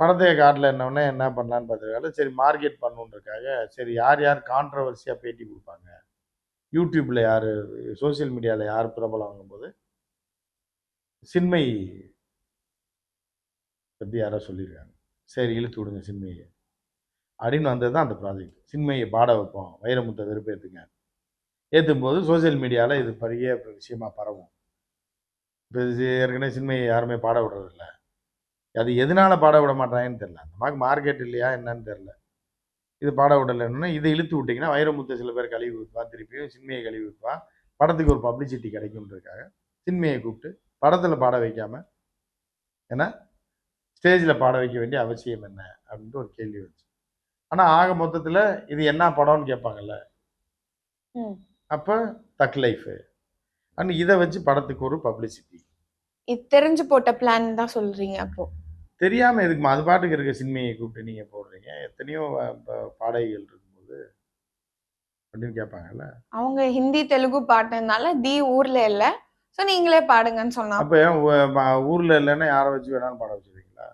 படத்தையே காட்டலன்னோடனே என்ன பண்ணலான்னு பார்த்துருக்காரு. சரி மார்க்கெட் பண்ணணுன்றதுக்காக, சரி யார் யார் கான்ட்ரோவர்சியா பேட்டி குடுப்பாங்க. யூடியூப்ல யாரு, சோசியல் மீடியால யார் பிரபலங்கும்போது, சின்மயி பத்தி யாரோ சொல்லியிருக்காங்க. சரி இழுத்து விடுங்க சின்மயிய. அப்படின்னு வந்தது தான் அந்த ப்ராஜெக்ட். சின்மயிய பாட வைப்போம். வைரமுத்த வெறுப்பேத்துங்க. ஏத்தும்போது சோசியல் மீடியால இது பெரிய விஷயமா பரவும். இப்ப இது ஏற்கனவே சின்மயிய யாருமே பாட விடுறதில்ல. அது எதனால பாட விட மாட்றாங்கன்னு தெரியல. அந்த அம்மாவுக்கு மார்க்கெட் இல்லையா என்னன்னு தெரியல. இது பாட விடலன்னா, இத இழுத்து விட்டீங்கன்னா, வைரமுத்த சில பேர் கழுவி ஊத்துவான். திருப்பியும் சின்மய கழுவி ஊத்துவான். படத்துக்கு ஒரு பப்ளிசிட்டி கிடைக்கும்ன்றதுக்காக, சின்மய கூப்பிட்டு படத்துல பாட வைக்காம, ஏன்னா ஸ்டேஜ்ல பாட வைக்க வேண்டிய அவசியம் என்ன? அப்படின்ட்டு ஒரு கேள்வி வந்துச்சு. ஆனா ஆக மொத்தத்துல இது என்ன படம்னு கேட்பாங்கல்ல. ம். அப்ப தக் லைஃப். அண்ட் இத வச்சு படத்துக்கு ஒரு பப்ளிசிட்டி. இது தெரிஞ்சு போட்ட பிளான் தான் சொல்றீங்க அப்போ. தெரியாம எதுக்கும்மா? அது பாட்டுக்கு இருக்க சின்மய கூப்பிட்டு நீங்க போடுறீங்க. எத்தனையோ பாடகிகள் இருக்கும்போது அப்படின்னு கேட்பாங்கல்ல. அவங்க ஹிந்தி, தெலுங்கு பாட்டுனால தி ஊர்ல இல்ல. சோ நீங்களே பாடுங்கன்னு சொன்னா அப்ப ஊர்ல இல்லன்னா யார வச்சு வேணாலும் பாட வச்சுருவீங்க.